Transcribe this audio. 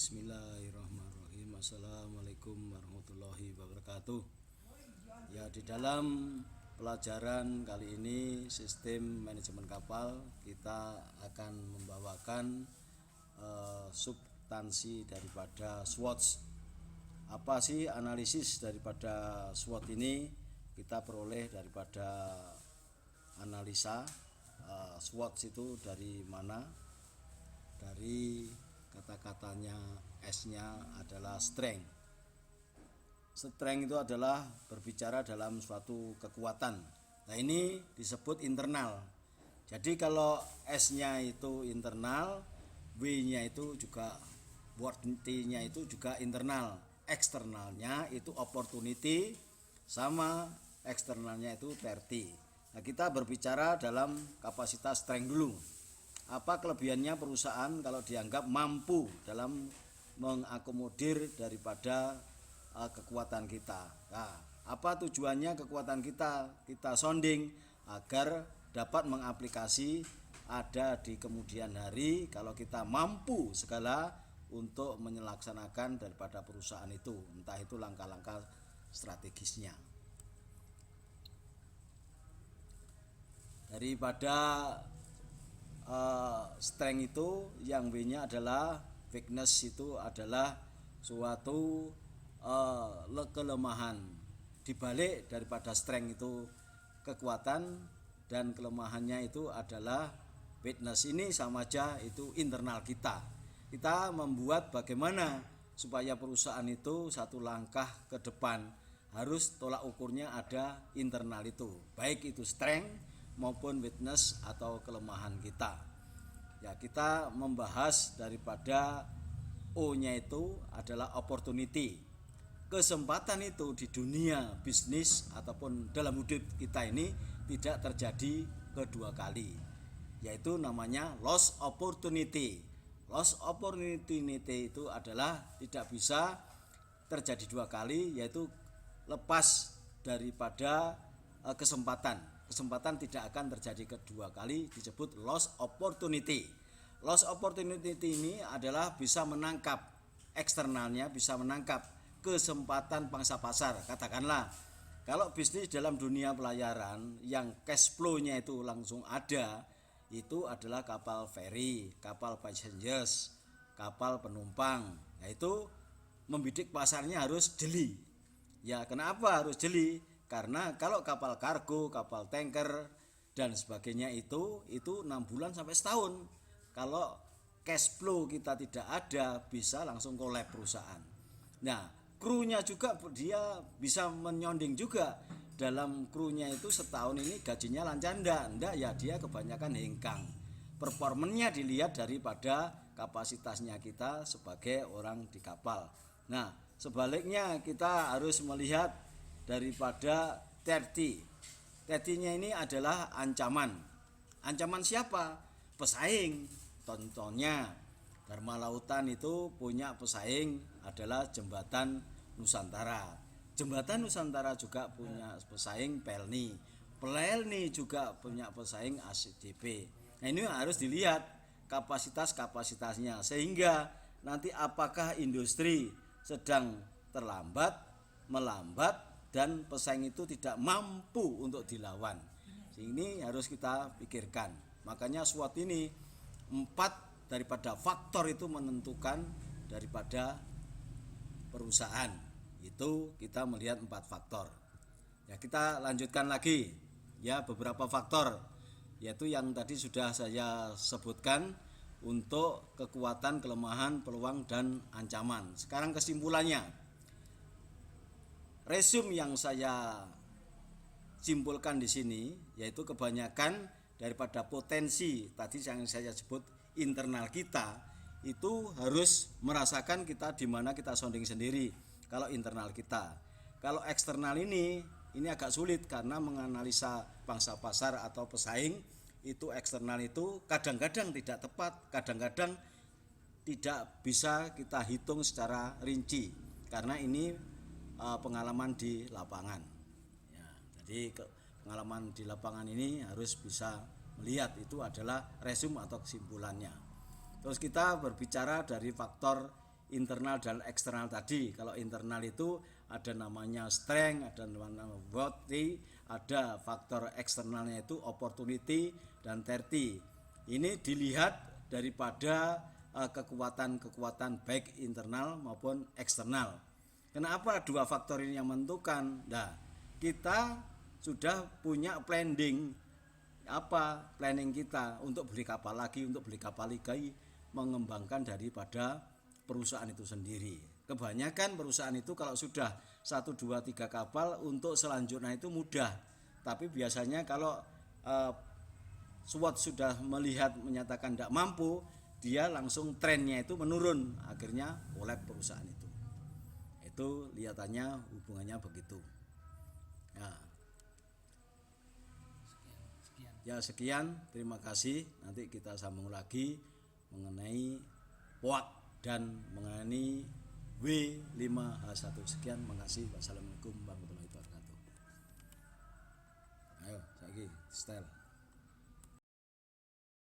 Bismillahirrahmanirrahim. Assalamualaikum warahmatullahi wabarakatuh. Ya, di dalam pelajaran kali ini sistem manajemen kapal kita akan membawakan substansi daripada SWOT. Apa sih analisis daripada SWOT ini? Kita peroleh daripada analisa SWOT itu dari mana? Dari kata-katanya S-nya adalah strength. Strength itu adalah berbicara dalam suatu kekuatan. Nah, ini disebut internal. Jadi kalau S-nya itu internal, W-nya itu juga T-nya itu juga internal. Eksternalnya itu opportunity, sama eksternalnya itu threat. Nah, kita berbicara dalam kapasitas strength dulu. Apa kelebihannya perusahaan kalau dianggap mampu dalam mengakomodir daripada kekuatan kita? Nah, apa tujuannya kekuatan kita sounding agar dapat mengaplikasi ada di kemudian hari kalau kita mampu segala untuk menyelaksanakan daripada perusahaan itu, entah itu langkah-langkah strategisnya. Daripada strength itu yang W-nya adalah weakness, itu adalah suatu kelemahan. Dibalik daripada strength itu kekuatan dan kelemahannya itu adalah weakness. Ini sama aja itu internal kita. Kita membuat bagaimana supaya perusahaan itu satu langkah ke depan, harus tolak ukurnya ada internal itu, baik itu strength maupun weakness atau kelemahan kita. Ya, kita membahas daripada O-nya itu adalah opportunity. Kesempatan itu di dunia bisnis ataupun dalam hidup kita ini tidak terjadi kedua kali, yaitu namanya lost opportunity. Lost opportunity itu adalah tidak bisa terjadi dua kali, yaitu lepas daripada kesempatan tidak akan terjadi kedua kali, disebut lost opportunity. Lost opportunity ini adalah bisa menangkap eksternalnya, bisa menangkap kesempatan pangsa pasar. Katakanlah kalau bisnis dalam dunia pelayaran yang cash flow-nya itu langsung ada, itu adalah kapal feri, kapal passengers, kapal penumpang. Nah, itu membidik pasarnya harus jeli. Ya, kenapa harus jeli? Karena kalau kapal kargo, kapal tanker dan sebagainya itu 6 bulan sampai setahun. Kalau cash flow kita tidak ada, bisa langsung kolab perusahaan. Nah, krunya juga dia bisa menyonding juga. Dalam krunya itu setahun ini gajinya lancar enggak ya, dia kebanyakan hengkang. Performanya dilihat daripada kapasitasnya kita sebagai orang di kapal. Nah, sebaliknya kita harus melihat daripada tertinya ini adalah ancaman. Ancaman siapa? Pesaing. Contohnya Dharma Lautan itu punya pesaing adalah Jembatan Nusantara. Jembatan Nusantara juga punya pesaing Pelni. Pelni juga punya pesaing ACDP. Nah, ini harus dilihat kapasitasnya, sehingga nanti apakah industri sedang terlambat, melambat, dan pesaing itu tidak mampu untuk dilawan. Ini harus kita pikirkan. Makanya SWOT ini 4 daripada faktor itu menentukan daripada perusahaan. Itu kita melihat 4 faktor. Ya, kita lanjutkan lagi ya beberapa faktor, yaitu yang tadi sudah saya sebutkan untuk kekuatan, kelemahan, peluang dan ancaman. Sekarang kesimpulannya. Resume yang saya simpulkan di sini yaitu kebanyakan daripada potensi tadi yang saya sebut internal kita itu harus merasakan kita di mana kita sounding sendiri kalau internal kita. Kalau eksternal ini agak sulit karena menganalisa pangsa pasar atau pesaing itu eksternal itu kadang-kadang tidak tepat, kadang-kadang tidak bisa kita hitung secara rinci karena ini pengalaman di lapangan. Ya, jadi pengalaman di lapangan ini harus bisa melihat itu adalah resume atau kesimpulannya. Terus kita berbicara dari faktor internal dan eksternal tadi. Kalau internal itu ada namanya strength, ada namanya worthy, ada faktor eksternalnya itu opportunity dan threat. Ini dilihat daripada kekuatan-kekuatan baik internal maupun eksternal. Kenapa dua faktor ini yang menentukan? Nah, kita sudah punya planning kita untuk beli kapal lagi, mengembangkan daripada perusahaan itu sendiri. Kebanyakan perusahaan itu kalau sudah 1, 2, 3 kapal untuk selanjutnya itu mudah. Tapi biasanya kalau SWOT sudah menyatakan tidak mampu, dia langsung trennya itu menurun, akhirnya oleh perusahaan itu. Itu lihatannya hubungannya begitu. Ya sekian, terima kasih. Nanti kita sambung lagi mengenai POAK dan mengenai W5H1. Sekian, makasih. Wassalamualaikum warahmatullahi wabarakatuh. Ayo, lagi style.